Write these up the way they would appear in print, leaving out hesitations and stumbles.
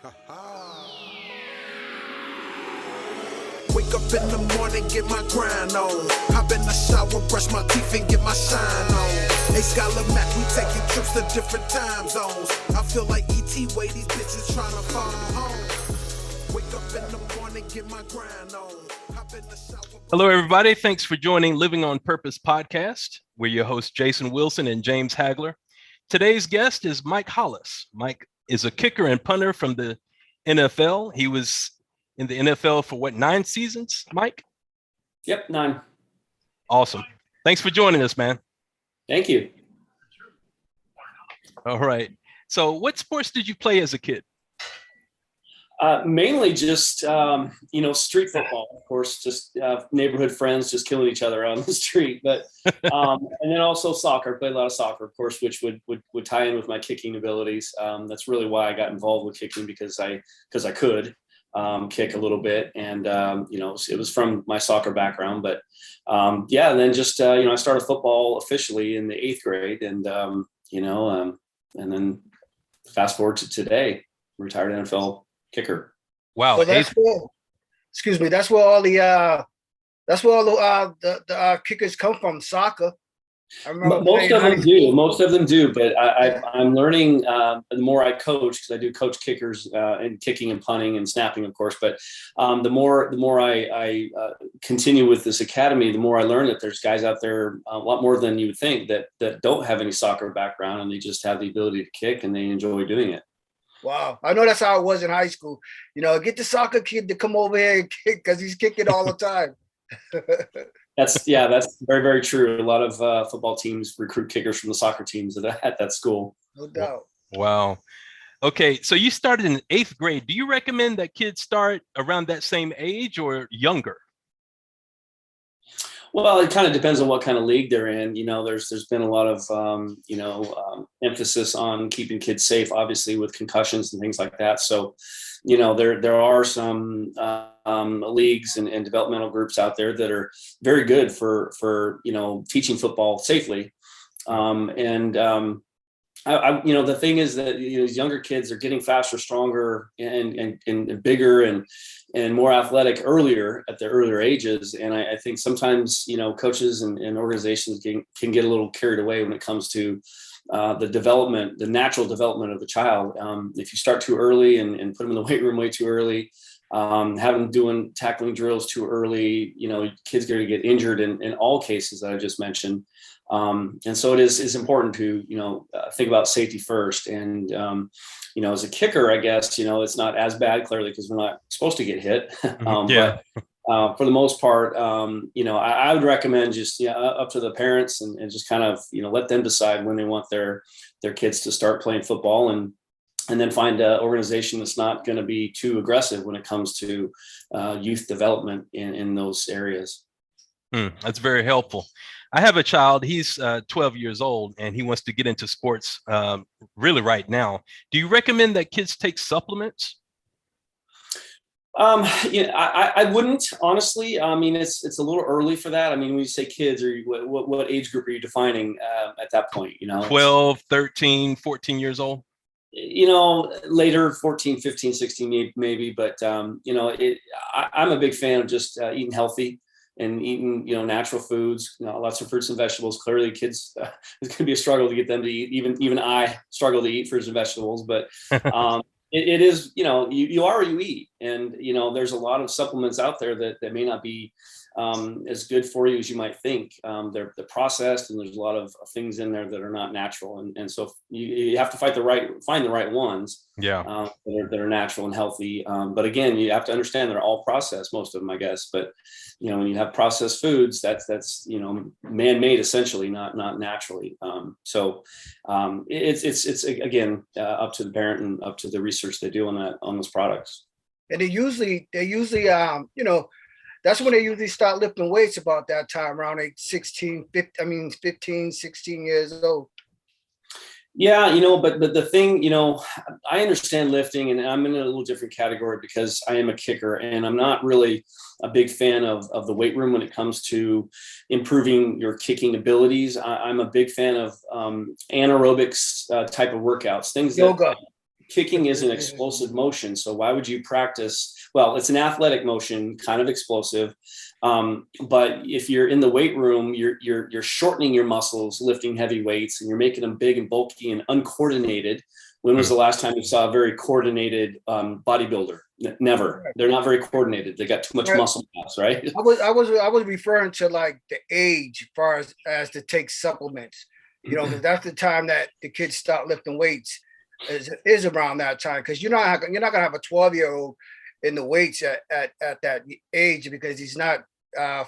Wake up in the morning, get my grind on. Hop in the shower, brush my teeth and get my shine on. Hey, Scholar Mac, we taking trips to different time zones. I feel like E.T. way these bitches trying to follow home. Wake up in the morning, get my grind on. Hop in the shower. Hello, everybody. Thanks for joining Living on Purpose podcast. We're your hosts, Jason Wilson and James Hagler. Today's guest is Mike Hollis. Mike is a kicker and punter from the NFL. He was in the NFL for 9 seasons, Mike? Yep, 9. Awesome. Thanks for joining us, man. Thank you. All right. So what sports did you play as a kid? Mainly just, street football, of course, just neighborhood friends just killing each other on the street. But and then also soccer, played a lot of soccer, of course, which would tie in with my kicking abilities. That's really why I got involved with kicking, because I could kick a little bit. And, it was from my soccer background. But and then just, I started football officially in the 8th grade. And, and then fast forward to today, retired NFL kicker. Wow. So that's where all the kickers come from, soccer. I remember most of them do, but I'm learning the more I coach, because I do coach kickers and kicking and punting and snapping, of course. But the more I continue with this academy, the more I learn that there's guys out there a lot more than you would think that don't have any soccer background, and they just have the ability to kick and they enjoy doing it. Wow. I know that's how it was in high school. Get the soccer kid to come over here and kick, because he's kicking all the time. That's very, very true. A lot of football teams recruit kickers from the soccer teams at that school. No doubt. Wow. Okay. So you started in 8th grade. Do you recommend that kids start around that same age or younger? Well, it kind of depends on what kind of league they're in. There's been a lot of, emphasis on keeping kids safe, obviously, with concussions and things like that. So, there are some leagues and developmental groups out there that are very good for teaching football safely. The thing is that these younger kids are getting faster, stronger, and bigger and more athletic earlier at their earlier ages. And I think sometimes, coaches and organizations can get a little carried away when it comes to the natural development of the child. If you start too early and put them in the weight room way too early, have them doing tackling drills too early, kids are going to get injured in all cases that I just mentioned. And so it's important to, think about safety first. And, as a kicker, I guess, it's not as bad, clearly, because we're not supposed to get hit. But for the most part, I would recommend just up to the parents and just kind of, let them decide when they want their kids to start playing football, and then find an organization that's not going to be too aggressive when it comes to youth development in those areas. That's very helpful. I have a child. He's 12 years old, and he wants to get into sports really right now. Do you recommend that kids take supplements? I wouldn't, honestly. I mean, it's a little early for that. I mean, when you say kids, what age group are you defining at that point? 12, 13, 14 years old? Later, 14, 15, 16, maybe. But, I'm a big fan of just eating healthy and eating, natural foods, lots of fruits and vegetables. Clearly, kids, it's going to be a struggle to get them to eat. Even I struggle to eat fruits and vegetables, but it is, you are what you eat. And, there's a lot of supplements out there that may not be as good for you as you might think. They're processed, and there's a lot of things in there that are not natural. And so you have to find the right ones. Yeah. That are natural and healthy. But again, you have to understand they're all processed, most of them, I guess. But, when you have processed foods, that's man-made, essentially, not naturally. It's again, up to the parent and up to the research they do on those products. And they usually, that's when they usually start lifting weights, about that time, around 15, 16 years old. Yeah, but the thing, I understand lifting, and I'm in a little different category because I am a kicker, and I'm not really a big fan of the weight room when it comes to improving your kicking abilities. I'm a big fan of anaerobics type of workouts, things yoga. kicking is an explosive motion. So why would you practice? Well, it's an athletic motion, kind of explosive. But if you're in the weight room, you're shortening your muscles, lifting heavy weights, and you're making them big and bulky and uncoordinated. When was the last time you saw a very coordinated bodybuilder? Never. They're not very coordinated. They got too much muscle mass, right? I was referring to like the age, as far as to take supplements. You know, because that's the time that the kids start lifting weights. Is around that time, because you're not gonna have a 12-year-old in the weights at that age, because he's not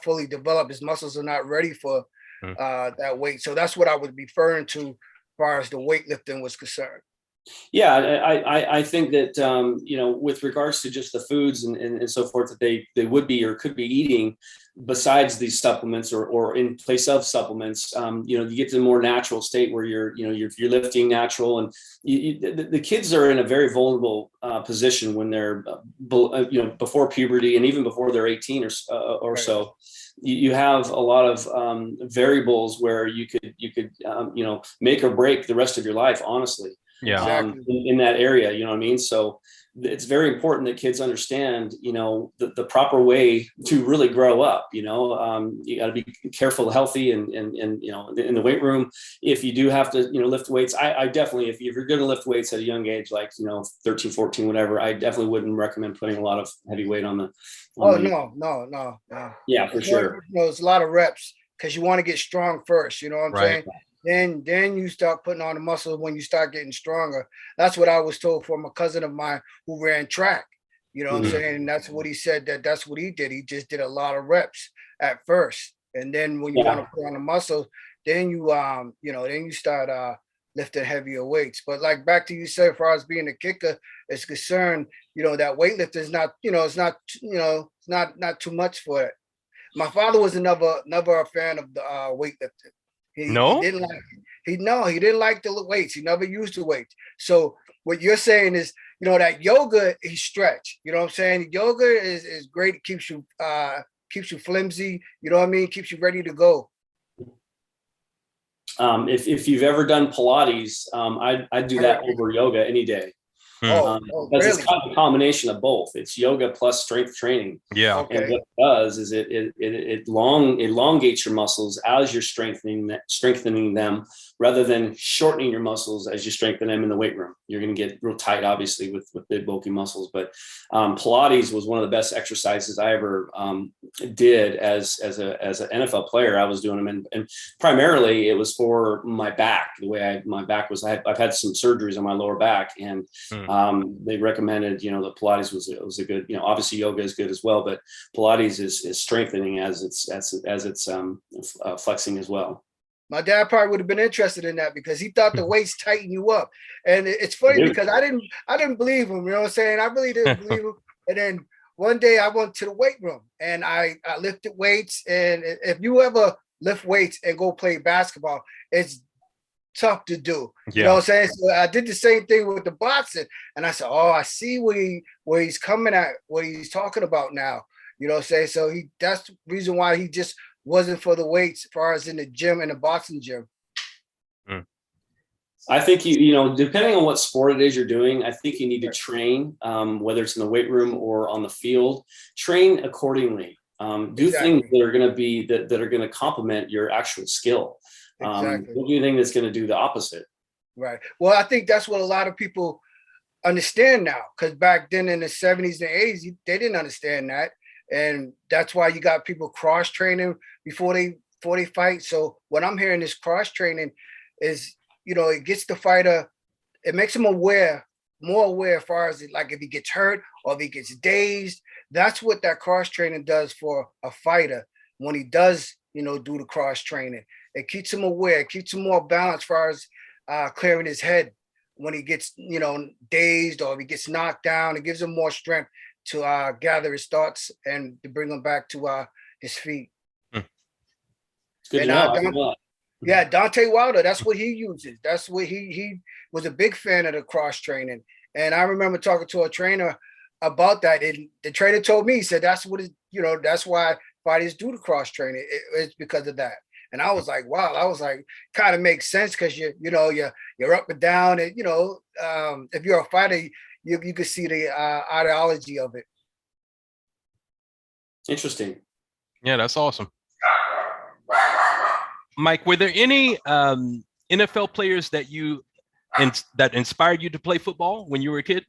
fully developed. His muscles are not ready for that weight. So that's what I was referring to as far as the weightlifting was concerned. Yeah, I think that you know, with regards to just the foods and so forth that they would be or could be eating besides these supplements or in place of supplements, you know, you get to a more natural state where you're lifting natural, and the kids are in a very vulnerable position when they're you know, before puberty and even before they're 18 or so. You have a lot of variables where you could you know, make or break the rest of your life, honestly. Yeah. Exactly. In that area, you know what I mean? So it's very important that kids understand, you know, the proper way to really grow up. You know, you got to be careful, healthy, and you know, in the weight room, if you do have to, you know, lift weights, I definitely, if you're going to lift weights at a young age, like, you know, 13, 14, whatever, I definitely wouldn't recommend putting a lot of heavy weight on the. No. Yeah, for sure. You know, it's a lot of reps, because you want to get strong first. You know what I'm saying? Then you start putting on the muscle when you start getting stronger. That's what I was told from a cousin of mine who ran track. You know what I'm saying? And that's what he said, that's what he did. He just did a lot of reps at first. And then when you want to put on the muscle, then you you know, then you start lifting heavier weights. But like back to you said, as far as being a kicker is concerned, you know, that weightlifting is not, you know, it's not, you know, it's not too much for it. My father was never a fan of the weightlifting. He didn't like he didn't like the weights. He never used the weights. So what you're saying is, you know, that yoga, he stretch. You know what I'm saying? Yoga is great. It keeps you flimsy. You know what I mean? Keeps you ready to go. If you've ever done Pilates, I'd do that over yoga any day. Because really? it's kind of a combination of both. It's yoga plus strength training. Yeah. Okay. And what it does is it elongates your muscles as you're strengthening them, rather than shortening your muscles as you strengthen them in the weight room. You're going to get real tight, obviously, with big bulky muscles. But Pilates was one of the best exercises I ever did as an NFL player. I was doing them, and primarily it was for my back. The way my back was, I've had some surgeries on my lower back, and they recommended, you know, the Pilates was a good, you know, obviously yoga is good as well, but Pilates is strengthening as it's flexing as well. My dad probably would have been interested in that, because he thought the weights tighten you up. And it's funny because I didn't believe him, you know what I'm saying? I really didn't believe him. And then one day I went to the weight room and I lifted weights. And if you ever lift weights and go play basketball, it's tough to do. You know what I'm saying? So I did the same thing with the boxing, and I said, oh, I see where he's coming at, what he's talking about now. You know what I'm saying? So that's the reason why he just wasn't for the weights as far as in the gym, in the boxing gym. I think you know, depending on what sport it is you're doing, I think you need to train, whether it's in the weight room or on the field, train accordingly. Do things that are going to be that are going to complement your actual skill. Don't do anything that's going to do the opposite. Right. Well, I think that's what a lot of people understand now, because back then in the 70s and 80s, they didn't understand that. And that's why you got people cross training before they fight. So what I'm hearing is cross training is, you know, it gets the fighter, it makes him more aware as far as like if he gets hurt or if he gets dazed. That's what that cross training does for a fighter when he does, you know, do the cross training. It keeps him aware, it keeps him more balanced as far as clearing his head when he gets, you know, dazed or if he gets knocked down. It gives him more strength to gather his thoughts and to bring him back to his feet. Good job. Yeah, Dante Wilder, that's what he uses. That's what he was a big fan of the cross training. And I remember talking to a trainer about that. And the trainer told me, he said, that's what it, you know, that's why fighters do the cross training. It's because of that. And I was like, wow, I was like, kind of makes sense because you're up and down, and if you're a fighter, you can see the ideology of it. Interesting. Yeah, that's awesome. Mike, were there any NFL players that that inspired you to play football when you were a kid?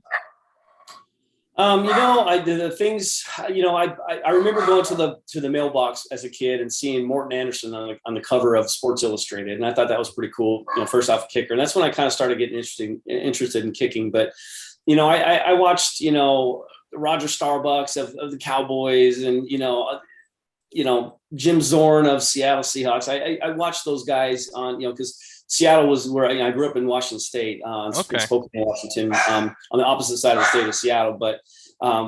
I did the things, I remember going to the mailbox as a kid and seeing Morton Anderson on the cover of Sports Illustrated. And I thought that was pretty cool, first off a kicker. And that's when I kind of started getting interested in kicking. But, I watched, Roger Starbucks of the Cowboys and, Jim Zorn of Seattle Seahawks. I watched those guys on, because Seattle was where I grew up in Washington State, in Spokane, Washington, on the opposite side of the state of Seattle. But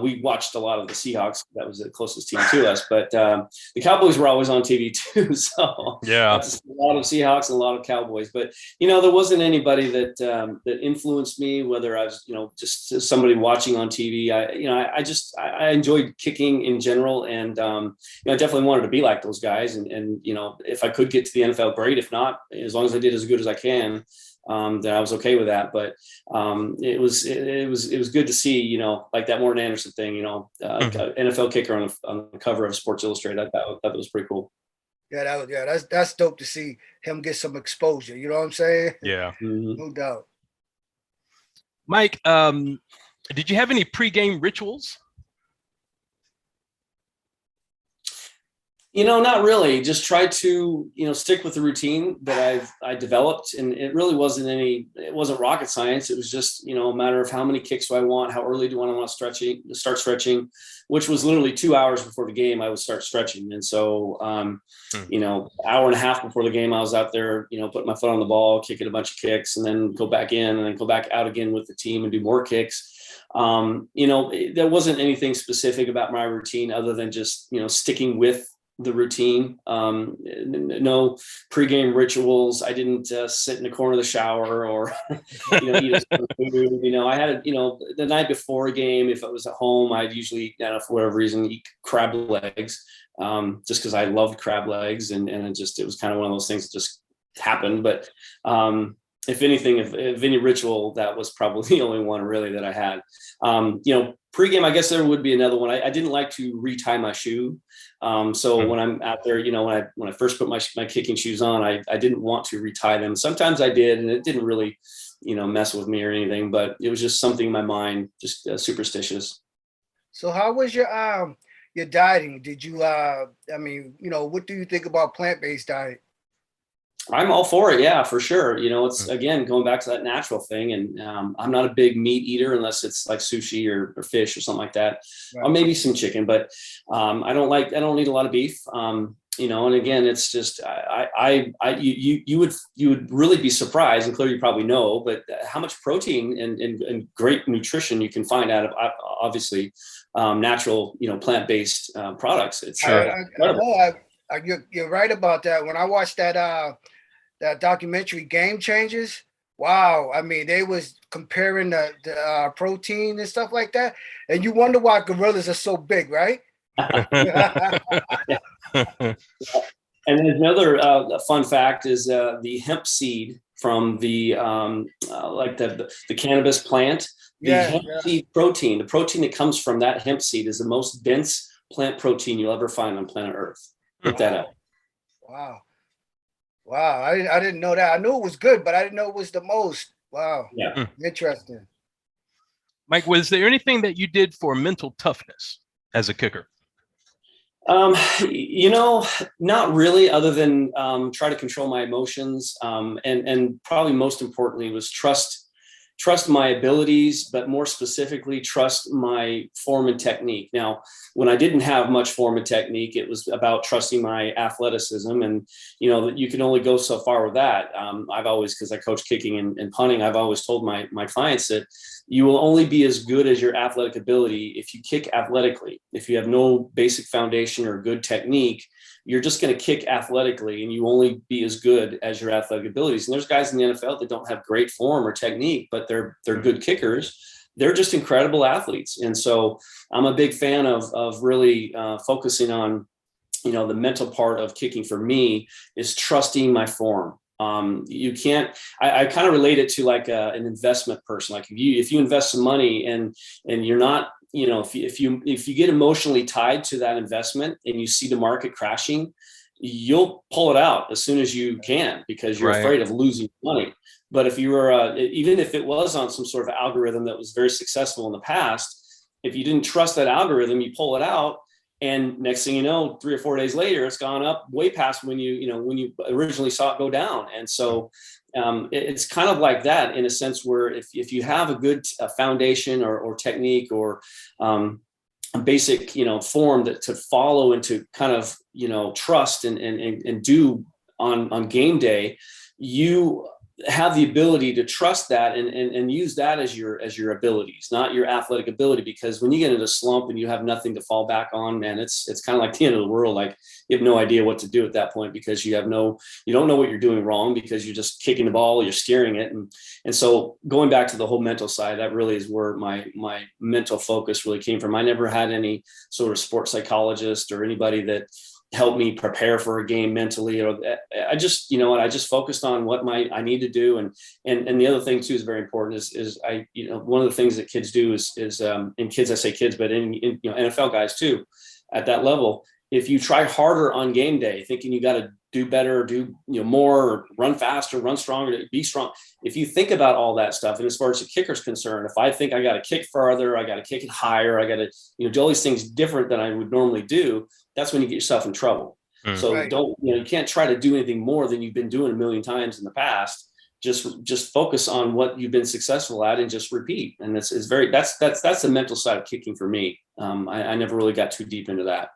we watched a lot of the Seahawks. That was the closest team to us. But the Cowboys were always on TV too. So yeah, a lot of Seahawks and a lot of Cowboys. But there wasn't anybody that influenced me. Whether I was just somebody watching on TV. I enjoyed kicking in general, and I definitely wanted to be like those guys. And if I could get to the NFL, great. If not, as long as I did as good as I can, then I was okay with that. But it was good to see, like that Morton Anderson thing, NFL kicker on the cover of Sports Illustrated. I thought that was pretty cool. Yeah, that's dope to see him get some exposure. You know what I'm saying? Yeah, no doubt. Mike, did you have any pregame rituals? Not really. Just try to, stick with the routine that I developed. And it really it wasn't rocket science. It was just, a matter of how many kicks do I want? How early do I want to start stretching, which was literally 2 hours before the game, I would start stretching. And so, hour and a half before the game, I was out there, putting my foot on the ball, kicking a bunch of kicks, and then go back in and then go back out again with the team and do more kicks. There wasn't anything specific about my routine other than just, sticking with the routine. No pregame rituals. I didn't sit in the corner of the shower or eat some food. I had the night before a game, if I was at home, I'd usually, for whatever reason, eat crab legs, just because I loved crab legs, and it was kind of one of those things that just happened. But if anything, if any ritual, that was probably the only one really that I had. Pregame, I guess there would be another one. I didn't like to retie my shoe. So when I'm out there, when I first put my kicking shoes on, I didn't want to retie them. Sometimes I did, and it didn't really, mess with me or anything, but it was just something in my mind, just superstitious. So how was your dieting? Did you, what do you think about plant-based diet? I'm all for it. Yeah, for sure. It's, again, going back to that natural thing. And I'm not a big meat eater unless it's like sushi or fish or something like that, right. Or maybe some chicken, but I don't eat a lot of beef. And again, it's just, you would really be surprised, and clearly you probably know, but how much protein and great nutrition you can find out of, obviously, natural, plant-based products. It's you're right about that. When I watched that documentary Game Changers, wow. I mean, they was comparing the protein and stuff like that. And you wonder why gorillas are so big, right? And then another fun fact is the hemp seed from the cannabis plant. Hemp seed protein, the protein that comes from that hemp seed, is the most dense plant protein you'll ever find on planet Earth. Look that up. Wow. I didn't know that. I knew it was good, but I didn't know it was the most. Wow. Yeah. Interesting. Mike, was there anything that you did for mental toughness as a kicker? Not really, other than try to control my emotions. And probably most importantly was trust my abilities, but more specifically, trust my form and technique. Now, when I didn't have much form and technique, it was about trusting my athleticism. And, you can only go so far with that. I've always, because I coach kicking and punting, I've always told my clients that you will only be as good as your athletic ability if you kick athletically. If you have no basic foundation or good technique, you're just going to kick athletically, and you only be as good as your athletic abilities. And there's guys in the NFL that don't have great form or technique, but they're good kickers. They're just incredible athletes. And so I'm a big fan of really focusing on, the mental part of kicking for me is trusting my form. You can't, I kind of relate it to like an investment person. Like if you invest some money and you're not, if you get emotionally tied to that investment and you see the market crashing, you'll pull it out as soon as you can because you're afraid of losing money. But if you were, even if it was on some sort of algorithm that was very successful in the past, if you didn't trust that algorithm, you pull it out. And next thing you know, 3 or 4 days later, it's gone up way past when you originally saw it go down. And so it's kind of like that in a sense where if you have a good foundation or technique or a basic, form that to follow and to kind of, trust and do on game day, you have the ability to trust that and use that as your abilities, not your athletic ability. Because when you get into a slump and you have nothing to fall back on, man, it's kind of like the end of the world. Like you have no idea what to do at that point because you don't know what you're doing wrong because you're just kicking the ball, you're steering it. And so going back to the whole mental side, that really is where my mental focus really came from. I never had any sort of sports psychologist or anybody that help me prepare for a game mentally, or I just, I just focused on what I need to do. And the other thing too is very important is I, one of the things that kids do is in kids, I say kids, but in NFL guys too, at that level, if you try harder on game day, thinking you got to do better, do more, or run faster, run stronger, be strong. If you think about all that stuff, and as far as the kicker's concerned, if I think I got to kick farther, I got to kick it higher, I got to do all these things different than I would normally do, that's when you get yourself in trouble. So you can't try to do anything more than you've been doing a million times in the past. Just focus on what you've been successful at and just repeat. And that's the mental side of kicking for me. I never really got too deep into that.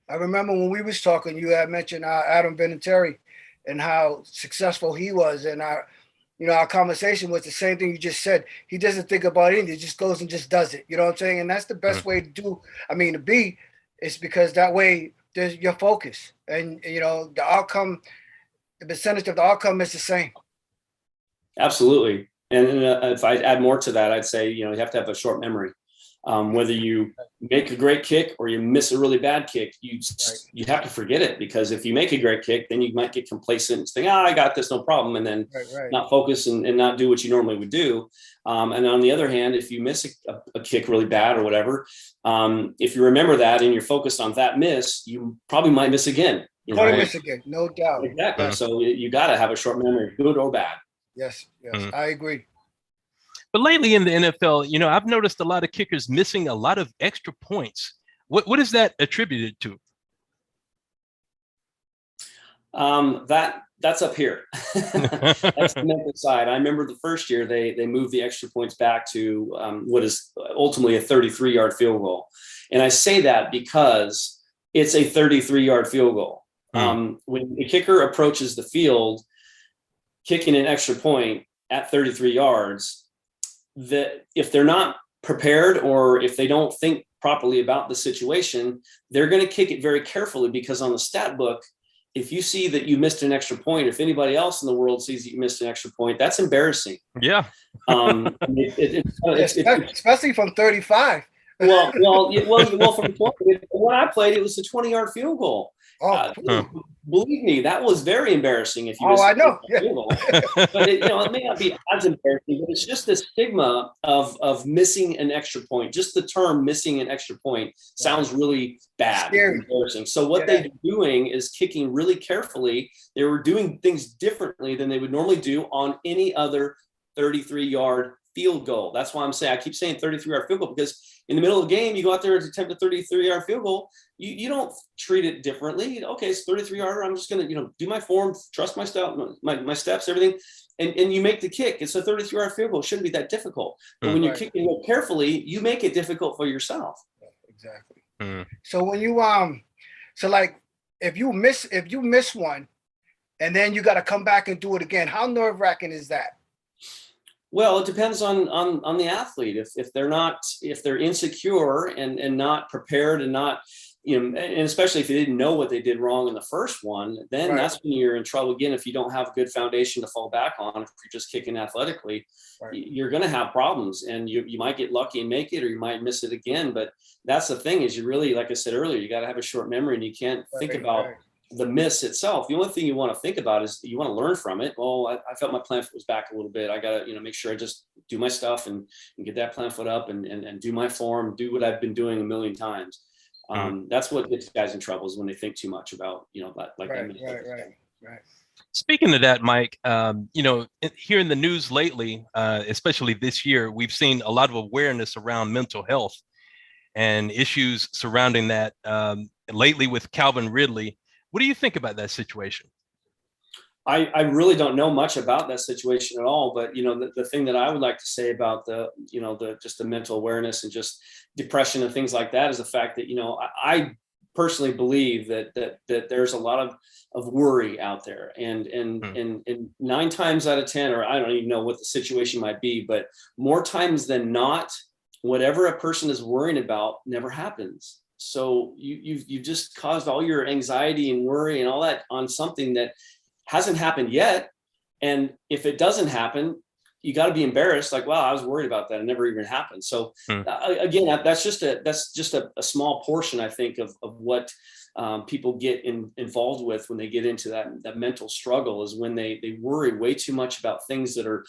I remember when we was talking, you had mentioned Adam Vinatieri and how successful he was. And our conversation was the same thing you just said. He doesn't think about anything. He just goes and just does it. You know what I'm saying? And that's the best way to be, is because that way there's your focus and, the outcome, the percentage of the outcome is the same. Absolutely. And if I add more to that, I'd say, you have to have a short memory. Whether you make a great kick or you miss a really bad kick, you have to forget it, because if you make a great kick, then you might get complacent and think, I got this, no problem. And then not focus and not do what you normally would do. And on the other hand, if you miss a kick really bad or whatever, if you remember that and you're focused on that miss, you probably might miss again. Miss again, no doubt. Exactly. So you got to have a short memory, good or bad. Yes, I agree. But lately in the NFL, I've noticed a lot of kickers missing a lot of extra points. What is that attributed to? That's up here. That's the mental side. I remember the first year they moved the extra points back to what is ultimately a 33-yard field goal. And I say that because it's a 33-yard field goal. When the kicker approaches the field, kicking an extra point at 33 yards, that if they're not prepared or if they don't think properly about the situation, they're going to kick it very carefully, because on the stat book, if you see that you missed an extra point, if anybody else in the world sees that you missed an extra point, that's embarrassing. Yeah. Especially from 35. Well, from 20, when I played, it was a 20-yard field goal. Believe me, that was very embarrassing. If you missed I know. Field goal. But it may not be as embarrassing, but it's just the stigma of missing an extra point. Just the term missing an extra point sounds really bad, scary, embarrassing. So what they're doing is kicking really carefully. They were doing things differently than they would normally do on any other 33-yard field goal. That's why I keep saying 33-yard field goal, because in the middle of the game, you go out there and attempt a 33-yard field goal. You don't treat it differently. Okay, it's 33-yarder. I'm just going to, do my form, trust my stuff, my steps, everything. And you make the kick. It's a 33-yard field goal. It shouldn't be that difficult. But when you're kicking it carefully, you make it difficult for yourself. Exactly. So when you, if you miss one and then you got to come back and do it again, how nerve-wracking is that? Well, it depends on the athlete. If they're insecure and not prepared and not and especially if they didn't know what they did wrong in the first one, then that's when you're in trouble again. If you don't have a good foundation to fall back on, if you're just kicking athletically, you're going to have problems, and you might get lucky and make it, or you might miss it again. But that's the thing, is you really, like I said earlier, you got to have a short memory, and you can't think about the miss itself. The only thing you want to think about is you want to learn from it. Well, I felt my plant foot was back a little bit. I got to, make sure I just do my stuff and get that plant foot up and do my form, do what I've been doing a million times. That's what gets guys in trouble, is when they think too much about, Right. Speaking of that, Mike, here in the news lately, especially this year, we've seen a lot of awareness around mental health and issues surrounding that, lately with Calvin Ridley. What do you think about that situation? I really don't know much about that situation at all, but the thing that I would like to say about just the mental awareness and just depression and things like that is the fact that I personally believe that there's a lot of worry out there, and 9 times out of 10, or I don't even know what the situation might be, but more times than not, whatever a person is worrying about never happens. So you've just caused all your anxiety and worry and all that on something that hasn't happened yet. And if it doesn't happen, you got to be embarrassed. Like, wow, I was worried about that. It never even happened. So again, that's just a small portion, I think, of what people get involved with when they get into that mental struggle, is when they worry way too much about things that are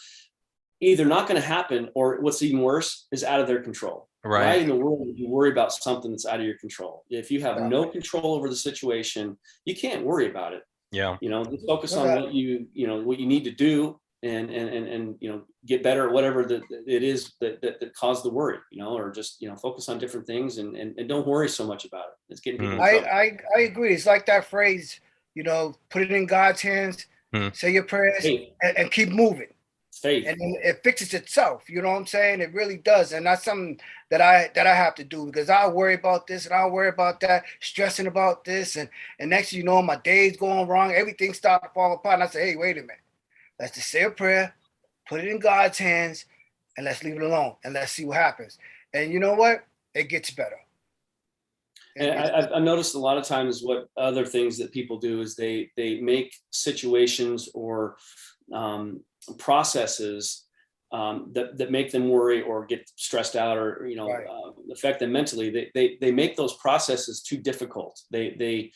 either not going to happen, or what's even worse, is out of their control. Why in the world would you worry about something that's out of your control? If you have no control over the situation, you can't worry about it. Yeah. Just focus on what you need to do, and get better at whatever it is that caused the worry, or just, focus on different things, and don't worry so much about it. It's getting people in trouble. I agree. It's like that phrase, put it in God's hands, say your prayers, and keep moving. Faith. And it fixes itself. You know what I'm saying? It really does. And that's something that I have to do, because I worry about this and I worry about that, stressing about this. And next thing you know, my day's going wrong. Everything starts to fall apart. And I say, hey, wait a minute. Let's just say a prayer, put it in God's hands, and let's leave it alone. And let's see what happens. And you know what? It gets better. And I've noticed a lot of times what other things that people do is they make situations or processes that make them worry or get stressed out, or affect them mentally. They make those processes too difficult. They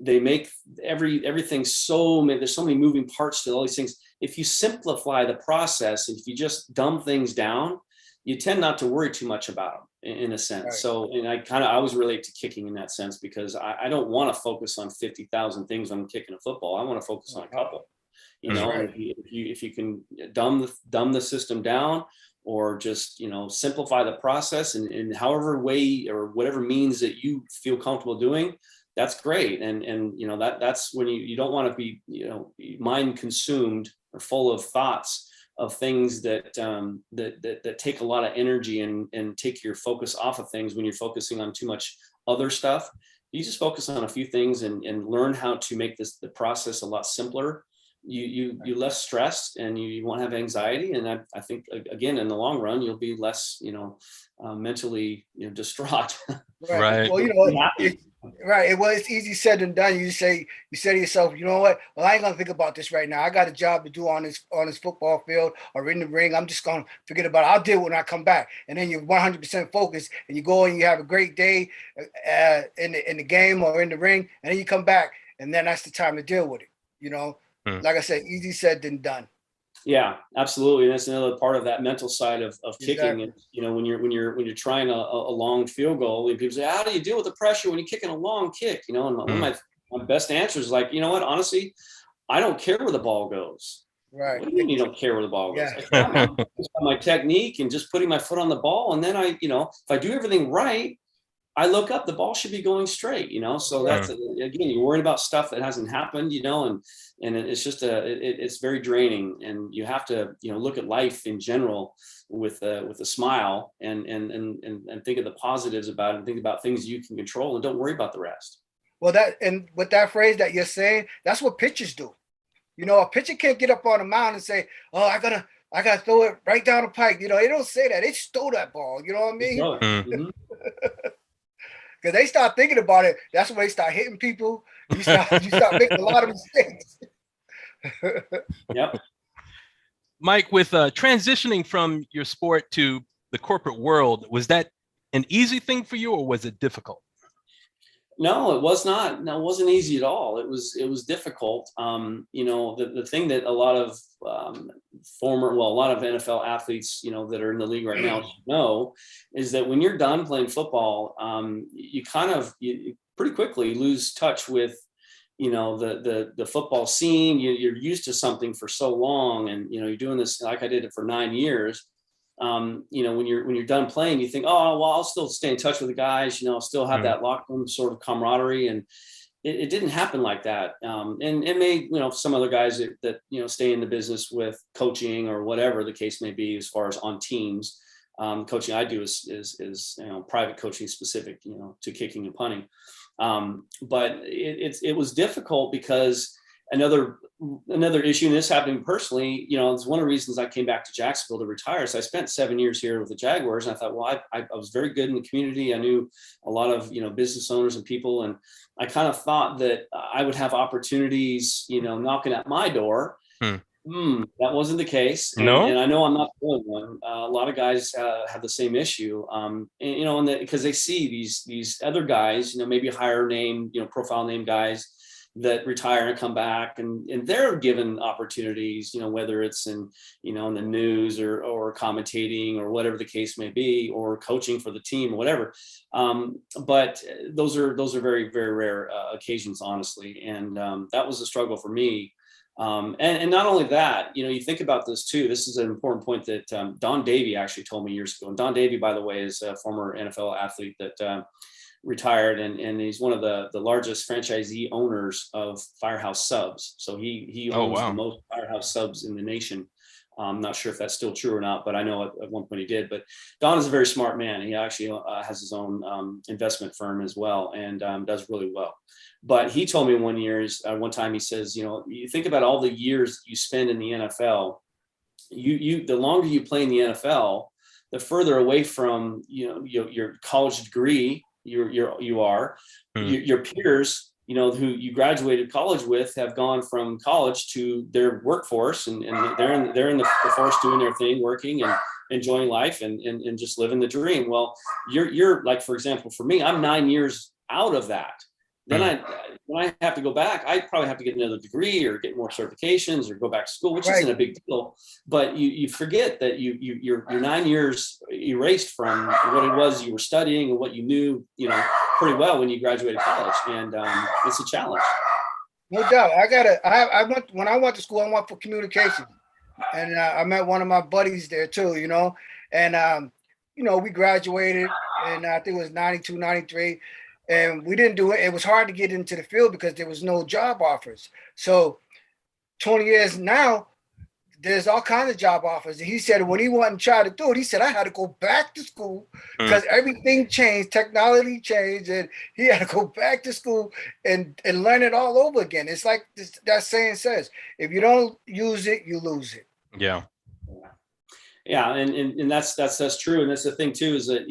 make everything so many. There's so many moving parts to all these things. If you simplify the process, and if you just dumb things down, you tend not to worry too much about them, in a sense. So, and I always relate to kicking in that sense, because I don't want to focus on 50,000 things when I'm kicking a football. I want to focus on a couple. And if you can dumb the system down, or just simplify the process in however way or whatever means that you feel comfortable doing, that's great. And that's when you don't want to be mind consumed or full of thoughts of things that take a lot of energy and take your focus off of things when you're focusing on too much other stuff. You just focus on a few things and learn how to make the process a lot simpler. You less stressed, and you won't have anxiety. And I think, again, in the long run, you'll be less, mentally, distraught. Right. Well, Well, it's easy said than done. You say to yourself, you know what? Well, I ain't gonna think about this right now. I got a job to do on this football field or in the ring. I'm just gonna forget about it. I'll deal with it when I come back. And then you're 100% focused, and you go and you have a great day in the game or in the ring, and then you come back, and then that's the time to deal with it. Like I said, easy said than done. Yeah, absolutely. And that's another part of that mental side of kicking. And, when you're trying a long field goal, and people say, how do you deal with the pressure when you're kicking a long kick? And one of my best answers is like, what, honestly, I don't care where the ball goes. Right. What do you mean you don't care where the ball goes? I'm my technique and just putting my foot on the ball. And then if I do everything right, I look up, the ball should be going straight, so that's, again, you're worried about stuff that hasn't happened, and it's just it's very draining, and you have to, look at life in general with a smile and think of the positives about it, and think about things you can control, and don't worry about the rest. Well, and with that phrase that you're saying, that's what pitchers do. A pitcher can't get up on the mound and say, oh, I gotta throw it right down the pike. They don't say that. They just throw that ball. You know what I mean? because they start thinking about it. That's when they start hitting people. You start making a lot of mistakes. Yep. Mike, with transitioning from your sport to the corporate world, was that an easy thing for you, or was it difficult? No, it was not. No, it wasn't easy at all. It was difficult. The thing that a lot of a lot of NFL athletes, that are in the league right now know is that when you're done playing football, you pretty quickly lose touch with, the football scene. You're used to something for so long, and you're doing this like I did it for 9 years. When you're done playing, you think, oh, well, I'll still stay in touch with the guys, I'll still have that locker room sort of camaraderie. And it didn't happen like that. And it may, some other guys that stay in the business with coaching or whatever the case may be, as far as on teams. Coaching I do is private coaching specific, to kicking and punting. But it was difficult because another issue, and this happened personally, it's one of the reasons I came back to Jacksonville to retire. So I spent 7 years here with the Jaguars, and I thought, well, I was very good in the community. I knew a lot of, business owners and people. And I kind of thought that I would have opportunities, knocking at my door. That wasn't the case. And I know I'm not the only one. A lot of guys have the same issue, because they see these other guys, maybe higher name, profile name guys that retire and come back, and they're given opportunities, whether it's in the news or commentating or whatever the case may be, or coaching for the team or whatever. But those are very, very rare occasions, honestly. And that was a struggle for me. And not only that, you think about this too. This is an important point that Don Davey actually told me years ago. And Don Davey, by the way, is a former NFL athlete that retired, and he's one of the largest franchisee owners of Firehouse Subs. So he owns the most Firehouse Subs in the nation. I'm not sure if that's still true or not, but I know at one point he did. But Don is a very smart man. He actually has his own investment firm as well, and does really well. But he told me one time, he says, you think about all the years you spend in the NFL, the longer you play in the NFL, the further away from, your college degree you are. Your peers, who you graduated college with, have gone from college to their workforce, and they're in the force doing their thing, working and enjoying life and just living the dream. Well, you're like, for example, for me, I'm 9 years out of that. Then when I have to go back, I probably have to get another degree or get more certifications or go back to school, which isn't a big deal. But you forget that you're 9 years erased from what it was you were studying and what you knew, pretty well when you graduated college. And it's a challenge. No doubt. When I went to school, I went for communication, and I met one of my buddies there too, and we graduated, and I think it was 92, 93. And we didn't do it. It was hard to get into the field because there was no job offers. So 20 years now, there's all kinds of job offers. And he said when he wanted to try to do it, he said, I had to go back to school because everything changed, technology changed, and he had to go back to school and learn it all over again. It's like that saying says, if you don't use it, you lose it. Yeah. Yeah, and that's true, and that's the thing too, is that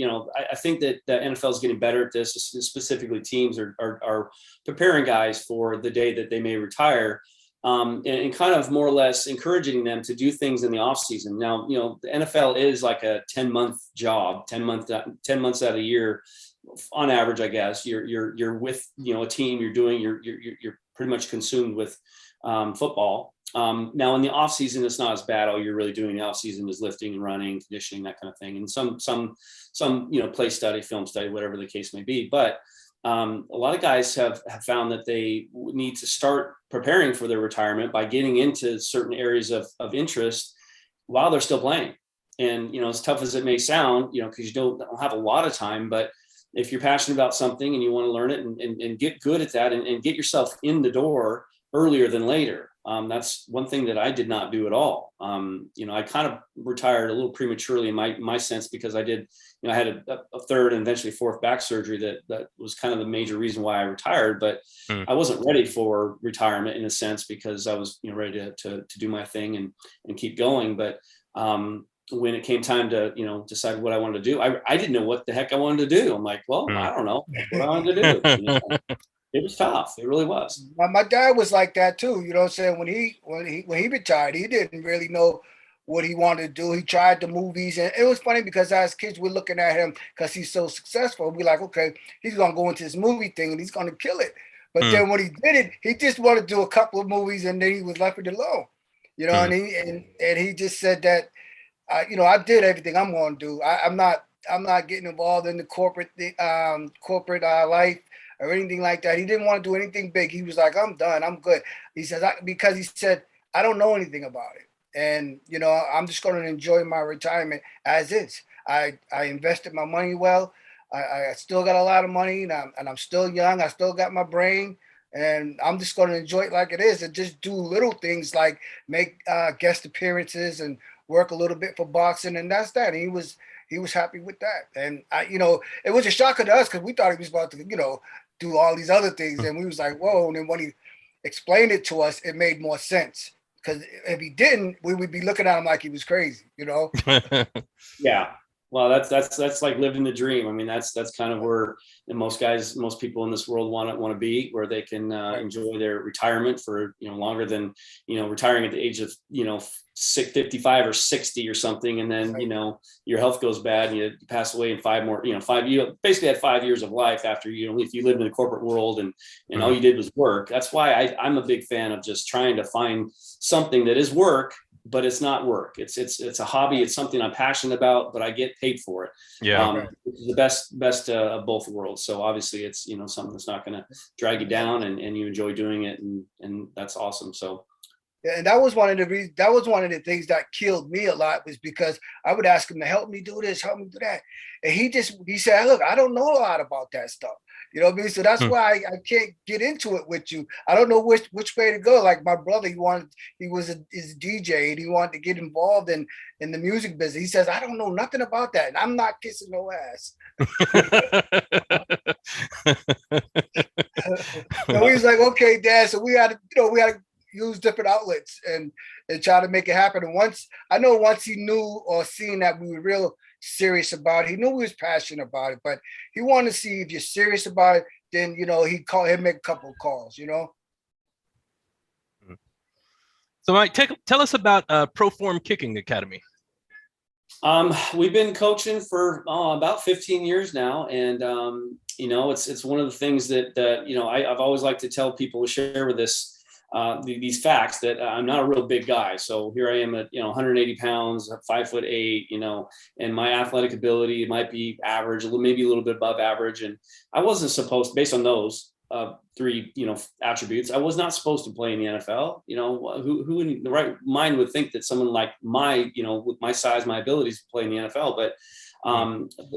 I think that the NFL is getting better at this. Specifically, teams are preparing guys for the day that they may retire, and kind of more or less encouraging them to do things in the off season. Now, the NFL is like a 10-month job, 10 months out of the year, on average, I guess. You're with a team. You're pretty much consumed with football. Now in the off season, it's not as bad. All you're really doing in the off season is lifting and running, conditioning, that kind of thing. And some play study, film study, whatever the case may be. But a lot of guys have found that they need to start preparing for their retirement by getting into certain areas of interest while they're still playing. And, as tough as it may sound, because you don't have a lot of time, but if you're passionate about something and you want to learn it and get good at that and get yourself in the door earlier than later. That's one thing that I did not do at all. I kind of retired a little prematurely in my sense, because I had a third and eventually fourth back surgery that was kind of the major reason why I retired. But I wasn't ready for retirement in a sense, because I was ready to do my thing and keep going. But when it came time to, decide what I wanted to do, I didn't know what the heck I wanted to do. I'm like, well, I don't know what I wanted to do. It was tough. It really was. My dad was like that too. You know what I'm saying? When he retired, he didn't really know what he wanted to do. He tried the movies, and it was funny because as kids we're looking at him because he's so successful. We're like, okay, he's gonna go into this movie thing and he's gonna kill it. But then when he did it, he just wanted to do a couple of movies and then he was left it alone. And he just said that, I did everything I'm gonna do. I'm not getting involved in the corporate life or anything like that. He didn't want to do anything big. He was like, I'm done. I'm good. He says, because he said, I don't know anything about it. And, I'm just going to enjoy my retirement as is. I invested my money well. I still got a lot of money and I'm still young. I still got my brain and I'm just going to enjoy it like it is and just do little things like make guest appearances and work a little bit for boxing. And that's that. And he was happy with that. And it was a shocker to us because we thought he was about to, do all these other things. And we was like, whoa. And then when he explained it to us, it made more sense. Because if he didn't, we would be looking at him like he was crazy, Yeah. Well, that's like living the dream. I mean, that's kind of where most people in this world want to be, where they can enjoy their retirement for, longer than, retiring at the age of, 55 or 60 or something. And then, your health goes bad and you pass away in 5 more, you basically had 5 years of life after, if you lived in the corporate world and all you did was work. That's why I'm a big fan of just trying to find something that is work, but it's not work. It's a hobby. It's something I'm passionate about, but I get paid for it. Yeah. The best of both worlds. So obviously it's, something that's not going to drag you down and you enjoy doing it. And that's awesome. So. Yeah, and that was one of the things that killed me a lot was because I would ask him to help me do this, help me do that. And he said, look, I don't know a lot about that stuff. You know what I mean? So that's why I can't get into it with you. I don't know which way to go. Like my brother, he was a DJ and he wanted to get involved in the music business. He says, I don't know nothing about that. And I'm not kissing no ass. So he was like, okay, Dad. So we had to use different outlets and try to make it happen. And once he knew or seen that we were real serious about it, he knew we was passionate about it, but he wanted to see if you're serious about it, then, he'd make a couple of calls, So Mike, tell us about Proform Kicking Academy. We've been coaching for about 15 years now. And, it's one of the things that I've always liked to tell people, share with this, these facts that I'm not a real big guy. So here I am at, 180 pounds, 5'8", and my athletic ability might be average, maybe a little bit above average. And I wasn't supposed, based on those 3, attributes, I was not supposed to play in the NFL. Who in the right mind would think that someone like with my size, my abilities to play in the NFL. But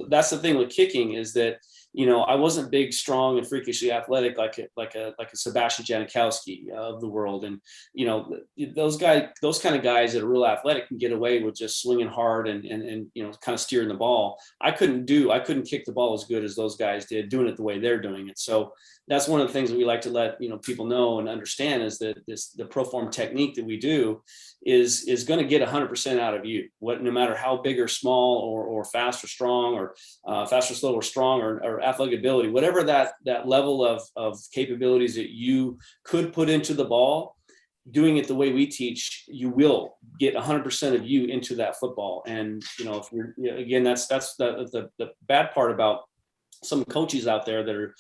that's the thing with kicking is that, I wasn't big, strong, and freakishly athletic like a Sebastian Janikowski of the world. And, those kind of guys that are real athletic can get away with just swinging hard and kind of steering the ball. I couldn't kick the ball as good as those guys did, doing it the way they're doing it. So that's one of the things that we like to let, people know and understand is that the Proform technique that we do is going to get 100% out of you, no matter how big or small or fast or strong or fast or slow or strong or athletic ability, whatever that level of capabilities that you could put into the ball, doing it the way we teach, you will get 100% of you into that football. And, if you're, again, that's the bad part about some coaches out there that are,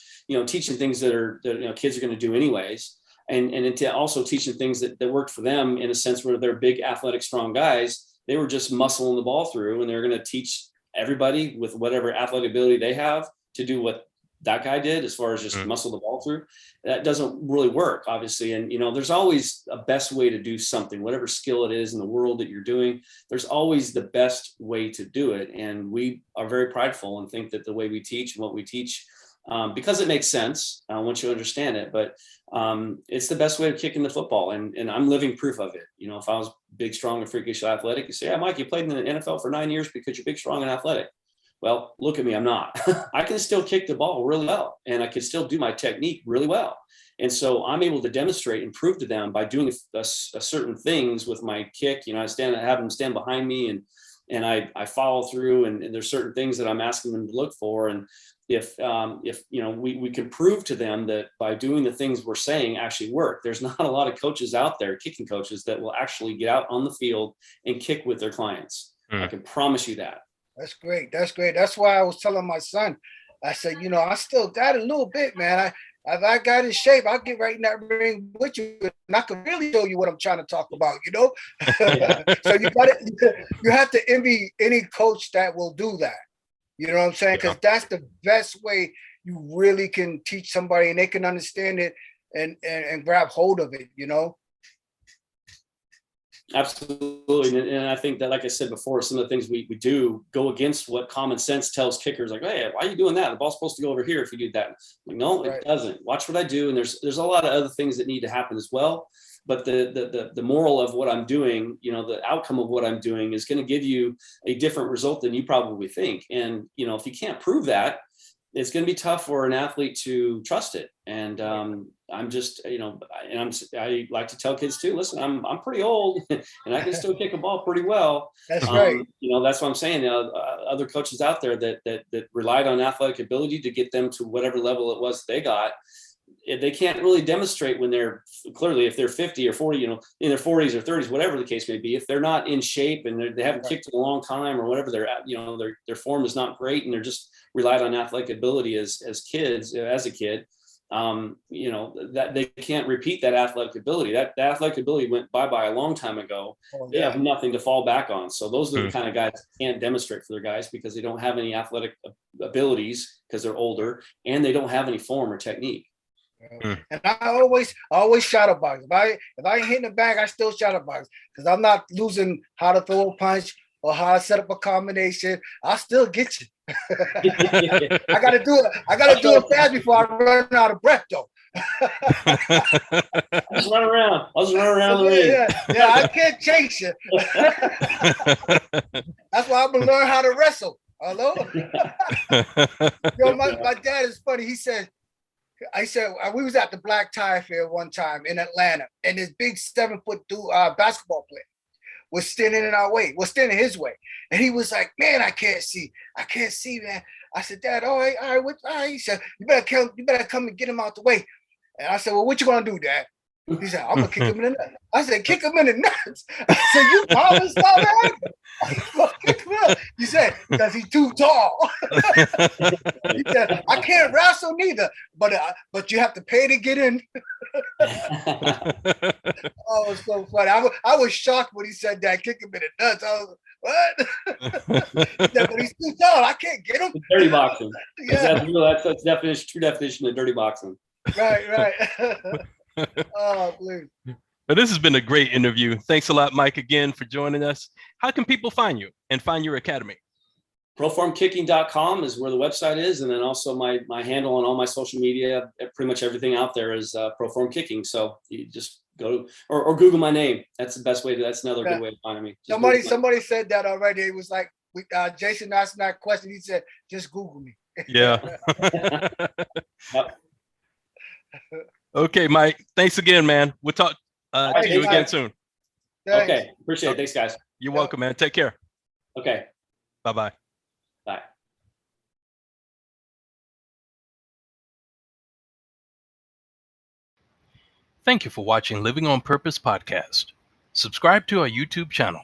teaching things that kids are going to do anyways. And also teaching things that worked for them in a sense where they're big, athletic, strong guys. They were just muscling the ball through, and they're going to teach everybody with whatever athletic ability they have to do what that guy did as far as just muscle the ball through. That doesn't really work, obviously. And, there's always a best way to do something, whatever skill it is in the world that you're doing, there's always the best way to do it. And we are very prideful and think that the way we teach and what we teach, because it makes sense once you understand it, but it's the best way of kicking the football. And I'm living proof of it. If I was big, strong, and freakish athletic, you say, yeah, Mike, you played in the NFL for 9 years because you're big, strong, and athletic. Well, look at me, I'm not. I can still kick the ball really well, and I can still do my technique really well. And so I'm able to demonstrate and prove to them by doing a certain things with my kick. I have them stand behind me and I follow through, and there's certain things that I'm asking them to look for. And if we can prove to them that by doing the things we're saying actually work. There's not a lot of coaches out there, kicking coaches, that will actually get out on the field and kick with their clients. I can promise you that. That's great. That's great. That's why I was telling my son, I said, I still got a little bit, man. If I got in shape, I'll get right in that ring with you, and I can really show you what I'm trying to talk about, So you have to envy any coach that will do that. You know what I'm saying? Because that's the best way you really can teach somebody, and they can understand it and grab hold of it, Absolutely. And I think that, like I said before, some of the things we do go against what common sense tells kickers, like, hey, why are you doing that? The ball's supposed to go over here if you do that. Like, no, It doesn't. Watch what I do. And there's a lot of other things that need to happen as well. But the moral of what I'm doing, the outcome of what I'm doing is going to give you a different result than you probably think. And, if you can't prove that, it's going to be tough for an athlete to trust it. And I'm just, I like to tell kids too, listen, I'm pretty old and I can still kick a ball pretty well. That's right. That's what I'm saying. Other coaches out there that relied on athletic ability to get them to whatever level it was they got, they can't really demonstrate when they're clearly, if they're 50 or 40, in their 40s or 30s, whatever the case may be, if they're not in shape and they haven't kicked in a long time or whatever they're at, their form is not great and they're just relied on athletic ability as a kid, that they can't repeat that athletic ability. That athletic ability went bye-bye a long time ago. They have nothing to fall back on. So those are the kind of guys that can't demonstrate for their guys because they don't have any athletic abilities because they're older and they don't have any form or technique. And I always shadow box. If I ain't hitting the bag, I still shadow box because I'm not losing how to throw a punch or how to set up a combination. I'll still get you. I gotta do it fast before I run out of breath, though. I'll just run around the ring. Yeah, I can't chase you. That's why I'm gonna learn how to wrestle. Hello. My dad is funny. I said we was at the Black Tie Fair one time in Atlanta, and this big 7-foot dude, basketball player was standing in our way, was standing his way. And he was like, man, I can't see, man. I said, Dad, all right. He said, you better come and get him out the way. And I said, well, what you gonna do, Dad? He said, I'm gonna kick him in the nuts. I said, kick him in the nuts. I said, you promised that? He said, because he's too tall. He said, I can't wrestle neither, but you have to pay to get in. Oh, it's so funny. I was shocked when he said that, kick him in the nuts. I was what? He said, but he's too tall. I can't get him. Dirty boxing. Yeah. That's true definition of dirty boxing. Right. Oh, please. But this has been a great interview. Thanks a lot, Mike, again for joining us. How can people find you and find your academy? Proformkicking.com is where the website is. And then also my handle on all my social media, pretty much everything out there is Proform Kicking. So you just go or Google my name. That's the best way that's another good way of finding me. Somebody said that already. It was like, Jason asked that question. He said, just Google me. Yeah. Yep. Okay, Mike. Thanks again, man. We'll talk to you again soon. Thanks. Okay. Appreciate it. Thanks, guys. You're welcome, man. Take care. Okay. Bye-bye. Bye. Thank you for watching Living on Purpose podcast. Subscribe to our YouTube channel.